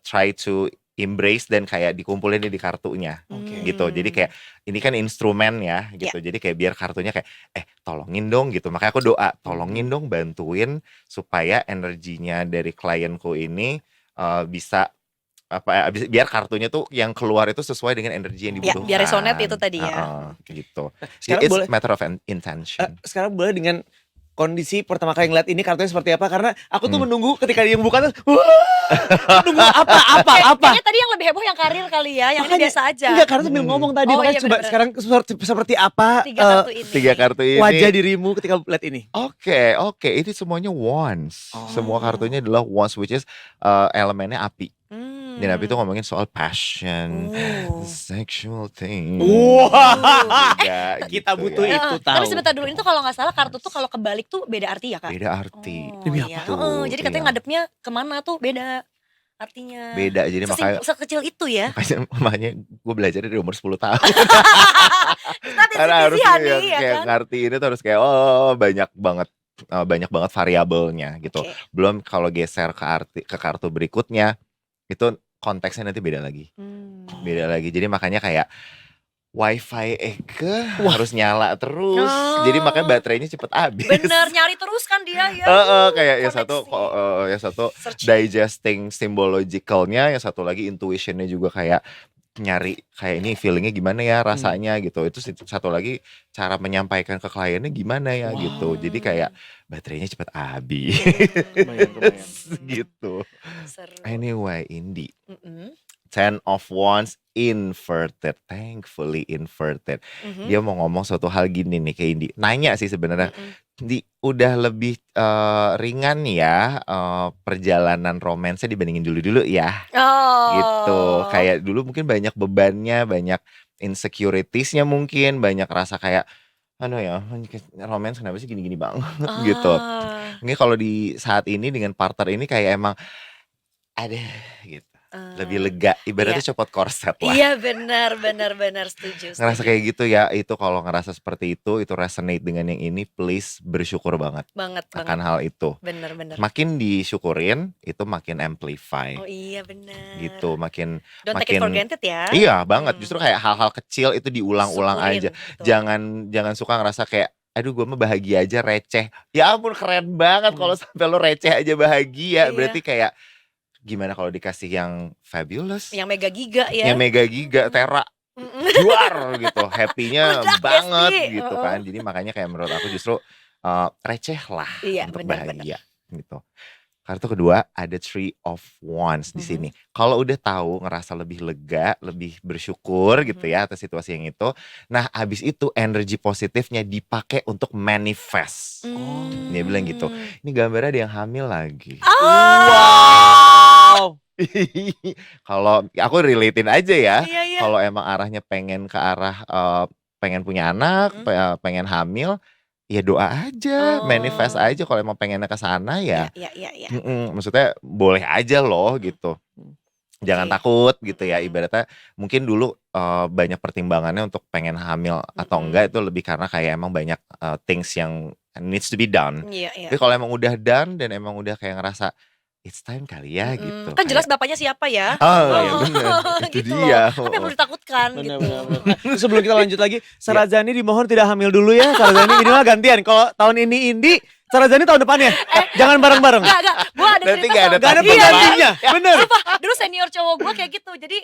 try to embrace dan kayak dikumpulin di kartunya. Gitu. Jadi kayak ini kan instrumen ya gitu. Jadi kayak biar kartunya kayak tolongin dong gitu. Makanya aku doa, tolongin dong, bantuin supaya energinya dari klienku ini bisa biar kartunya tuh yang keluar itu sesuai dengan energi yang dibutuhkan. Biar resonate itu tadi ya. Gitu. Sekarang It's boleh matter of intention. sekarang boleh dengan kondisi pertama kali ngeliat ini kartunya seperti apa, karena aku tuh menunggu ketika dia membuka tuh menunggu apa. Kayaknya tadi yang lebih heboh yang karir kali ya, yang ini Makanya, biasa aja. Enggak, karena sambil ngomong tadi, Oh, makanya iya, coba bener-bener. sekarang seperti apa 3 kartu ini. 3 kartu ini. wajah dirimu ketika lihat ini. Oke, ini semuanya wands. Semua kartunya adalah wands, which is elemennya api. Dan api itu ngomongin soal passion, sexual thing. Wah. Juga, Kita gitu butuh ya. itu tahu. Tapi sebentar dulu, ini tuh kalau nggak salah kartu tuh kalau kebalik tuh beda arti ya kak? Beda arti. Demi iya. apa tuh? Jadi katanya Iya. ngadepnya kemana tuh beda artinya. Beda, jadi makanya Sekecil itu ya. makanya gue belajar dari umur 10 tahun. Statistik Karena harus sih Hani, ya kayak kan? ngerti ini tuh harus kayak banyak banget variabelnya gitu. Oke. Belum kalau geser ke kartu berikutnya itu konteksnya nanti beda lagi. Beda lagi. Jadi makanya kayak wifi Eke harus nyala terus. Oh. Jadi makanya baterainya cepet habis. Bener, nyari terus kan dia ya. Kayak yang Koneksi. satu Searching. digesting symbologicalnya, yang satu lagi intuitionnya juga kayak nyari kayak ini feelingnya gimana ya rasanya gitu. Itu satu lagi cara menyampaikan ke kliennya gimana ya gitu. Jadi kayak baterainya cepet habis Lumayan. gitu. Seru. Anyway, Indi, Mm-mm. 10 of Wands inverted, thankfully inverted. Mhm. Dia mau ngomong suatu hal gini nih ke Indi. Nanya sih sebenarnya, Mm-mm. Di udah lebih ringan ya perjalanan romansnya dibandingin dulu ya. Gitu. Oh. Kayak dulu mungkin banyak bebannya, banyak insecuritiesnya mungkin, banyak rasa kayak aduh ya, romance kenapa sih gini-gini banget gitu. Ah. Mungkin kalau di saat ini dengan partner ini kayak emang ada gitu. Lebih lega, ibaratnya copot korset lah. Iya benar setuju. Ngerasa kayak gitu ya, itu kalau ngerasa seperti itu resonate dengan yang ini, please bersyukur banget akan hal itu. Bener. Makin disyukurin, itu makin amplify. Oh iya benar. Gitu, makin Don't take it for granted ya. Iya banget, justru kayak hal-hal kecil itu diulang-ulang Syukurin, aja. betul. Jangan suka ngerasa kayak aduh gue mah bahagia aja receh. Ya ampun keren banget kalau sampai lo receh aja bahagia. Iya. Berarti kayak gimana kalau dikasih yang fabulous? Yang mega giga ya. Yang mega giga, tera juar gitu, happy-nya Meledak ya banget sih. gitu kan. Jadi makanya kayak menurut aku justru receh lah Iya, untuk benar. bahagia gitu. Kartu kedua ada Three of Wands di sini. Kalau udah tahu ngerasa lebih lega, lebih bersyukur gitu ya atas situasi yang itu. Nah, abis itu energi positifnya dipakai untuk manifest. Dia bilang gitu. Ini gambarnya ada yang hamil lagi. Wow. Kalau aku relatein aja ya. Iya. Kalau emang arahnya pengen ke arah pengen punya anak, pengen hamil, ya doa aja, manifest aja. Kalau emang pengennya ke sana ya. Iya. Maksudnya boleh aja loh gitu. Jangan takut gitu ya. Ibaratnya mungkin dulu banyak pertimbangannya untuk pengen hamil atau enggak, itu lebih karena kayak emang banyak things yang needs to be done. Iya. Tapi kalau emang udah done dan emang udah kayak ngerasa it's time kali ya gitu. Kan jelas bapaknya siapa ya. Ya bener, itu gitu dia. Loh. Apa yang perlu ditakutkan gitu. Benar. Sebelum kita lanjut lagi, Sarazani dimohon tidak hamil dulu ya. Sarazani minimal gantian. Kalau tahun ini Indi, Sarazani tahun depannya. Jangan bareng-bareng. Enggak. Gue ada Berarti cerita nggak ada soal- Gak ada Iya, penggantinya. Bener. Sumpah, dulu senior cowok gue kayak gitu. Jadi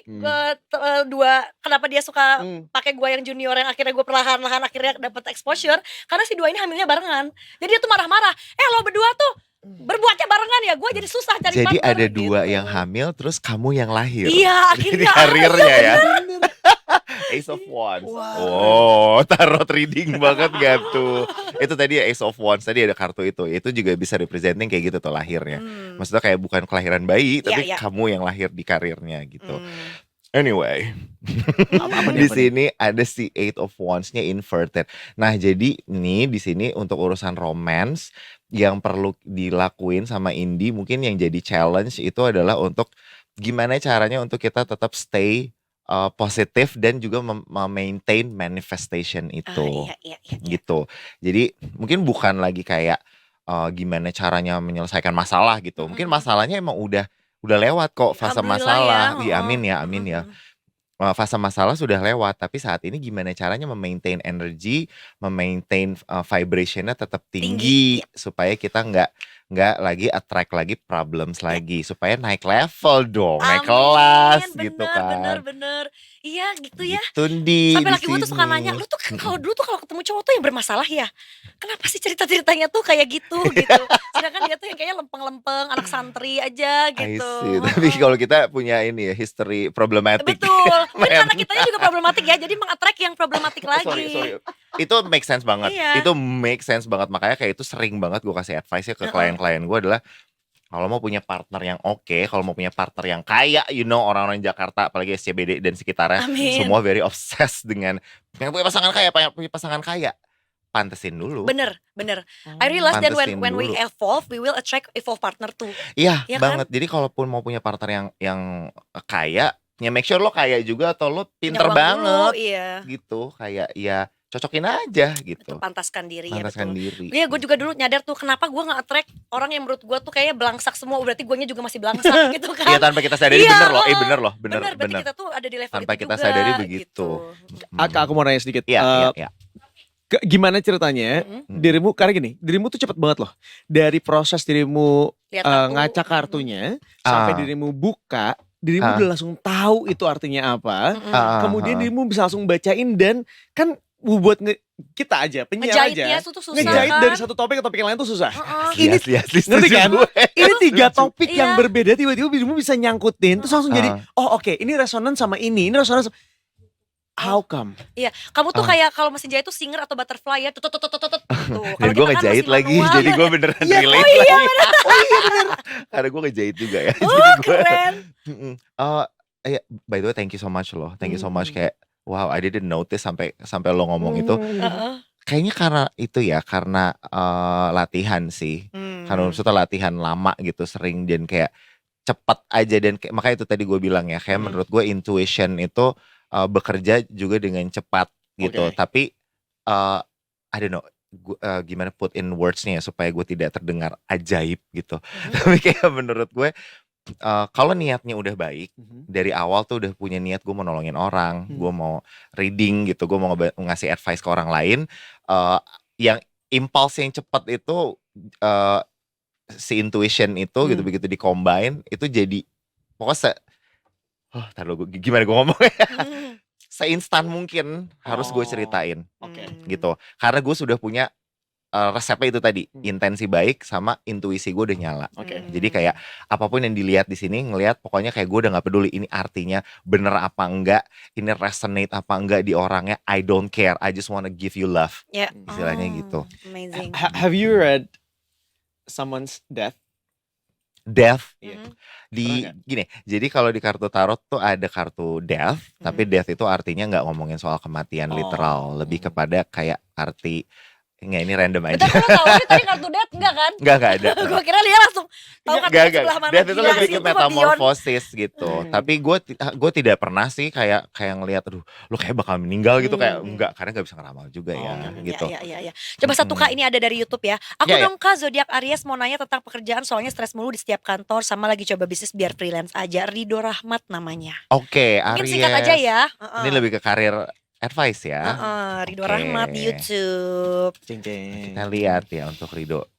kenapa dia suka pakai gue yang junior yang akhirnya gue perlahan-lahan akhirnya dapat exposure, karena si dua ini hamilnya barengan. Jadi dia tuh marah-marah. Lo berdua tuh berbuatnya barengan ya, gue jadi susah cari Jadi partner. ada dua gitu. yang hamil, terus kamu yang lahir. Iya, Jadi akhirnya. karirnya ya. Ace of Wands. Wow. Tarot reading banget gak tuh? Itu tadi Ace of Wands, tadi ada kartu itu. Itu juga bisa representing kayak gitu tuh lahirnya. Maksudnya kayak bukan kelahiran bayi, tapi Iya. kamu yang lahir di karirnya gitu. Anyway, Apa di sini ada si Eight of Wands-nya inverted. Nah, jadi nih di sini untuk urusan romance yang perlu dilakuin sama Indi, mungkin yang jadi challenge itu adalah untuk gimana caranya untuk kita tetap stay positif dan juga maintain manifestation itu. Iya. Gitu. Jadi mungkin bukan lagi kayak gimana caranya menyelesaikan masalah gitu. Mungkin masalahnya emang udah lewat kok fase masalah. Iya, amin ya. Fase masalah sudah lewat, tapi saat ini gimana caranya memaintain energi, memaintain vibrationnya tetap tinggi supaya kita nggak lagi attract lagi problems lagi, supaya naik level dong, naik kelas gitu kan. Bener. Iya gitu ya. Gitu di Sampai laki gue tuh suka sini. nanya, lu tuh kan kalau dulu tuh kalau ketemu cowok tuh yang bermasalah ya, kenapa sih cerita-ceritanya tuh kayak gitu. Sedangkan dia tuh yang kayaknya lempeng-lempeng, anak santri aja I gitu. see. Tapi kalau kita punya ini ya history problematic. Betul. Mungkin karena kitanya juga problematik ya, jadi mengattract yang problematik lagi. Sorry. Itu make sense banget. Iya. Itu make sense banget. Makanya kayak itu sering banget gue kasih advice ya ke klien-klien gue adalah kalau mau punya partner yang oke, kalau mau punya partner yang kaya, orang-orang Jakarta, apalagi SCBD dan sekitarnya, Amin. semua very obsessed dengan pengen punya pasangan kaya, pantesin dulu. Bener. I realize that Pantesin when we dulu. evolve, we will attract evolve partner too. Iya Iya kan? banget. Jadi kalaupun mau punya partner yang kaya, ya make sure lo kaya juga atau lo pinter Punya uang banget dulu, iya. gitu. Kayak ya cocokin aja gitu. Pantaskan diri Pantaskan ya, betul. diri. Iya, gue juga dulu nyadar tuh kenapa gue nggak attract orang yang menurut gue tuh kayaknya belangsak semua, berarti guanya juga masih belangsak gitu kan. Iya tanpa kita sadari Iya, bener loh. berarti kita tuh ada di level Tanpa itu kita juga, sadari begitu. gitu. Aka, aku mau nanya sedikit. Iya. Gimana ceritanya dirimu, karena gini, dirimu tuh cepet banget loh. Dari proses dirimu Lihat kartu. ngaca kartunya sampai Ah. dirimu buka, dirimu udah langsung tahu itu artinya apa. Kemudian dirimu bisa langsung bacain dan kan buat kita aja penyiar aja Ngejahitnya tuh susah ngejahit kan? dari satu topik ke topik yang lain tuh susah. Ini Ngerti kan? Ini 3 topik yang Iya. berbeda tiba-tiba dirimu bisa nyangkutin terus langsung jadi oh oke, ini resonan sama ini resonan sama how come? Iya, kamu tuh kayak kalau mesin jahit tuh singer atau butterfly ya, tut tut tut tut tut gitu. Dan Kalau gue kita kan ngejahit mesin lagi, manual. jadi gue beneran Iya, relate iya, lagi. Karena gue ngejahit juga ya. Oh, Jadi gue, keren. by the way thank you so much loh, thank you so much kayak wow I didn't notice sampai lo ngomong itu. Heeh. Kayaknya karena itu ya, karena latihan sih. Karena maksudnya latihan lama gitu sering dan kayak cepat aja dan kayak, makanya itu tadi gue bilang ya kayak menurut gue intuition itu bekerja juga dengan cepat gitu. Oke. Tapi I don't know gimana put in words-nya ya supaya gue tidak terdengar ajaib gitu. Tapi kayak menurut gue kalau niatnya udah baik dari awal tuh udah punya niat gue mau nolongin orang, gue mau reading gitu, gue mau ngasih advice ke orang lain. Yang impulse yang cepat itu si intuition itu gitu begitu di-combine itu jadi pokoknya gimana gue ngomongnya seinstan mungkin harus gue ceritain Oke. gitu. Karena gue sudah punya resepnya itu tadi, intensi baik sama intuisi gue udah nyala. Oke. Jadi kayak apapun yang dilihat di sini ngelihat pokoknya kayak gue udah nggak peduli ini artinya bener apa enggak, ini resonate apa enggak di orangnya, I don't care, I just wanna give you love. Ya. Istilahnya gitu. Amazing. Have you read someone's death? Death Iya. di Pernah nggak? gini, jadi kalau di kartu tarot tuh ada kartu death, tapi death itu artinya nggak ngomongin soal kematian literal, lebih kepada kayak arti enggak ini random aja. Bentar, lo tau sih tadi kartu death enggak kan? Enggak ada. Gue kira dia langsung tahu kartu Enggak, death sebelah mana. death itu Gila lebih sih, ke itu mah beyond. metamorfosis gitu. Tapi gue tidak pernah sih kayak ngelihat aduh lu kayak bakal meninggal gitu kayak enggak, karena nggak bisa ngeramal juga ya gitu. Iya. Coba satu Kak, ini ada dari YouTube ya. Aku Ya, ya. dong Kak, zodiak Aries mau nanya tentang pekerjaan soalnya stres mulu di setiap kantor sama lagi coba bisnis biar freelance aja. Rido Rahmat namanya. Oke, Mungkin Aries. singkat aja ya. Ini lebih ke karir advice ya. Rido Oke. Rahmat di YouTube. Ceng ceng. Kita lihat ya untuk Rido.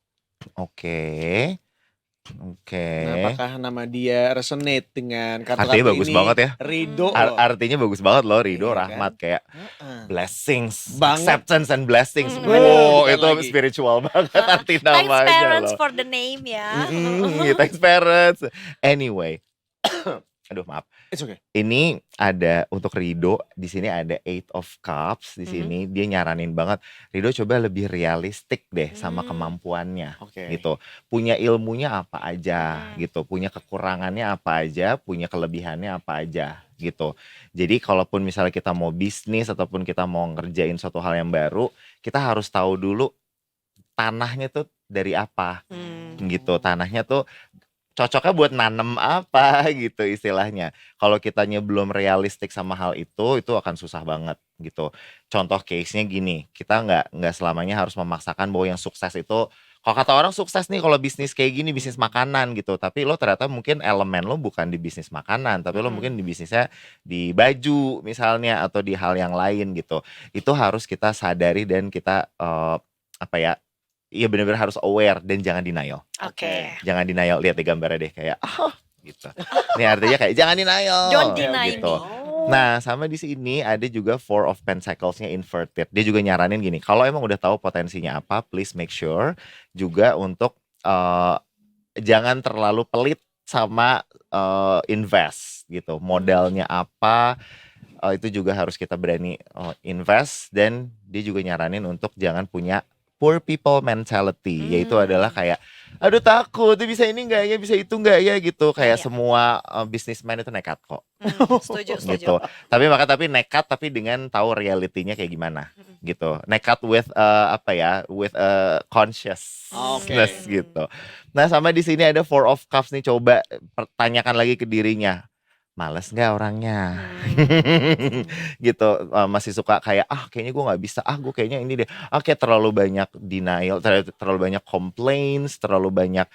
Oke. Nah, apakah nama dia resonate dengan kartu-kartu Artinya bagus ini? banget ya. Rido. Artinya bagus banget loh Rido Iya, Rahmat kan? kayak Heeh. blessings, Banget. acceptance and blessings. Bener, Wow, bukan itu lagi. spiritual banget arti Thanks namanya parents loh. for the name ya. Thanks parents. Anyway, aduh maaf. It's okay. Ini ada untuk Rido di sini ada Eight of Cups di sini dia nyaranin banget Rido coba lebih realistik deh sama kemampuannya Oke. gitu. Punya ilmunya apa aja gitu, punya kekurangannya apa aja, punya kelebihannya apa aja gitu. Jadi kalaupun misalnya kita mau bisnis ataupun kita mau ngerjain suatu hal yang baru, kita harus tahu dulu tanahnya tuh dari apa gitu. Tanahnya tuh cocoknya buat nanem apa gitu istilahnya. Kalau kitanya belum realistik sama hal itu akan susah banget gitu. Contoh case-nya gini, kita nggak selamanya harus memaksakan bahwa yang sukses itu, kalau kata orang sukses nih kalau bisnis kayak gini, bisnis makanan gitu. Tapi lo ternyata mungkin elemen lo bukan di bisnis makanan, tapi lo mungkin di bisnisnya di baju misalnya atau di hal yang lain gitu. Itu harus kita sadari dan kita iya benar-benar harus aware dan jangan denial. Oke. Jangan denial, lihat di gambarnya deh kayak gitu. Ini artinya kayak jangan denial. Don't deny gitu. me. Nah, sama di sini ada juga Four of Pentacles-nya inverted. Dia juga nyaranin gini, kalau emang udah tahu potensinya apa, please make sure juga untuk jangan terlalu pelit sama invest gitu. Modalnya apa itu juga harus kita berani invest, dan dia juga nyaranin untuk jangan punya poor people mentality, yaitu adalah kayak aduh takut bisa ini enggak ya, bisa itu enggak ya gitu. Kayak Iya. semua businessman itu nekat kok Setuju. gitu. Tapi nekat tapi dengan tahu realitinya kayak gimana gitu. Nekat with with consciousness gitu. Nah, sama di sini ada Four of Cups nih, coba pertanyakan lagi ke dirinya. Males nggak orangnya gitu, masih suka kayak kayaknya gue nggak bisa, gue kayaknya ini deh, kayak terlalu banyak denial, terlalu banyak complaints, terlalu banyak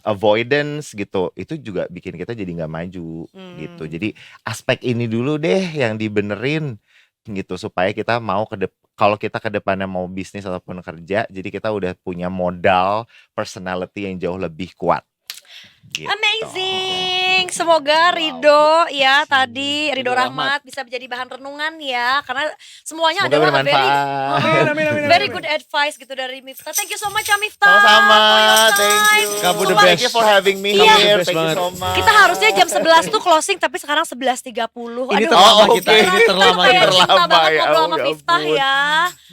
avoidance gitu. Itu juga bikin kita jadi nggak maju gitu. Jadi aspek ini dulu deh yang dibenerin gitu, supaya kita mau kalau kita ke depannya mau bisnis ataupun kerja, jadi kita udah punya modal personality yang jauh lebih kuat. Gitu. Amazing. Semoga Rido ya tadi Rido Rido Rahmat bisa menjadi bahan renungan ya, karena semuanya Semoga adalah bermanfaat. very good advice gitu dari Miftah. Thank you so much ya Miftah. Sama-sama, for your thank time. you. Kamu the Thank best. you for having me Iya. here. Best Thank you banget. so much. Kita harusnya jam 11 tuh closing tapi sekarang 11.30. Ini Aduh, terlama Oh, kita, oke. ini terlama kayak kita. cinta Terlama banget ya, ngobrol sama ya Miftah ampun. ya.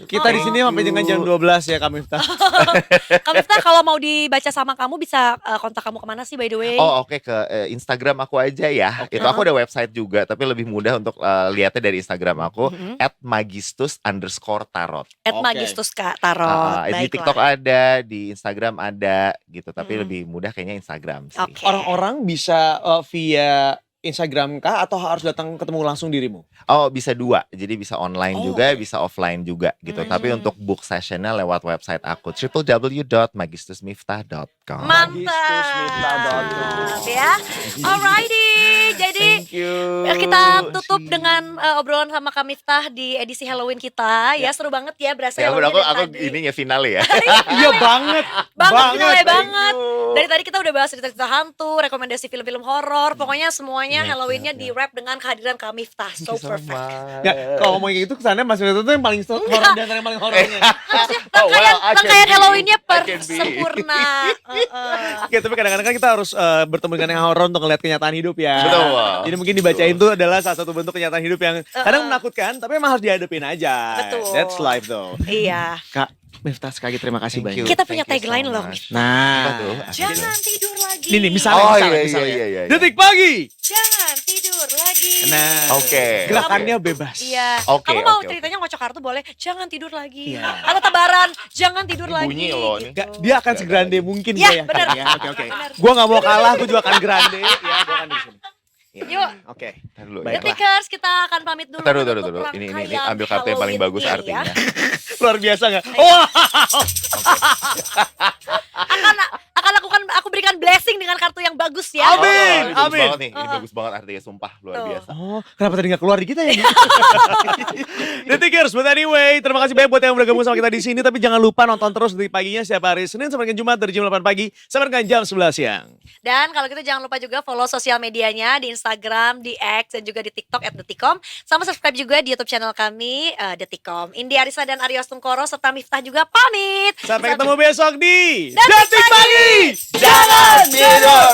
Kita di sini sampai dengan jam 12 ya Kak Miftah. Kak Miftah kalau mau dibaca sama kamu bisa kontak kamu kemana sih by the way? Oh oke, ke Instagram aku aja ya. Oke. Itu aku ada website juga, tapi lebih mudah untuk lihatnya dari Instagram aku @magistus_tarot. Oke. @magistus Kak Tarot. Di Baiklah. TikTok ada, di Instagram ada gitu. Tapi Mm-mm. lebih mudah kayaknya Instagram sih. Oke. Orang-orang bisa via Instagram kah atau harus datang ketemu langsung dirimu? Oh bisa dua, jadi bisa online Oh, juga, oke. bisa offline juga gitu. Hmm. Tapi untuk book sessionnya lewat website aku www.magistusmiftah.com. Magistusmiftah.com. Ya. Alrighty. Jadi Thank you. kita tutup dengan obrolan sama Kak Miftah di edisi Halloween kita. Ya seru banget ya, berasa Ya Halloween aku dari tadi. ini ya finale ya. Iya banget. Banget, finale Thank banget. you. Dari tadi kita udah bahas cerita-cerita hantu, rekomendasi film-film horor. Pokoknya semuanya Iya, Halloween-nya iya, di wrap dengan kehadiran Kak Miftah. So perfect. Nggak, kalau ngomong kayak gitu kesannya Mas Miftah tuh yang paling horor di antara yang paling horornya. Maksudnya Oh, well, I can rangkaian be. Halloween-nya I can be. sempurna. Oke, tapi kadang-kadang kan kita harus bertemu dengan yang horor untuk ngeliat kenyataan hidup ya. Betul. Jadi mungkin dibacain tuh adalah salah satu bentuk kenyataan hidup yang kadang menakutkan, tapi emang harus dihadapin aja. Betul. That's life though. Iya. Kak Miftah sekali lagi terima kasih Thank banyak. you. Kita punya Thank you so tagline loh, much. Miftah. Apa tuh? Nah, Jangan tidur lagi. Nih, misalnya, Oh misalnya, iya, misalnya. iya, iya, iya. Detik pagi. Jangan tidur lagi. Nah, Oke. gerakannya bebas. Iya. Oke, Kamu mau oke, ceritanya ngocok kartu boleh. Jangan tidur lagi. Iya. Atau tebaran. Jangan tidur Ini lagi. bunyi loh nih. gitu. Gak, dia akan segrande mungkin Iya, gue yakin benar. ya. Oke, oke. Benar. Gue gak mau kalah, gue juga akan grande. Ya, gue akan di sini. Ya. Yuk. Oke. Ntar dulu ya. Baiklah. Detikers, kita akan pamit dulu. Taruh, untuk taruh. Ini rangkaian ambil kartu yang paling Halloween bagus ini, artinya. ya. Luar biasa gak? Wah. Aku berikan blessing dengan kartu yang bagus ya. Amin. Ini bagus Amin. banget nih. Ini bagus banget artinya, sumpah luar Tuh. biasa. Oh, kenapa tadi gak keluar di kita ya? Detikers, but anyway, terima kasih banyak buat yang udah gabung sama kita di sini. Tapi jangan lupa nonton terus Detik Paginya setiap hari Senin sampai dengan Jumat dari jam 8 pagi sampai dengan jam 11 siang. Dan kalau gitu jangan lupa juga follow sosial medianya di Instagram, di X, dan juga di TikTok @detikom. Sama subscribe juga di YouTube channel kami Detikom. Indi Arisa dan Aryo Tungkoro serta Miftah juga pamit. Sampai ketemu besok di Detik Detik Pagi. Jangan tidur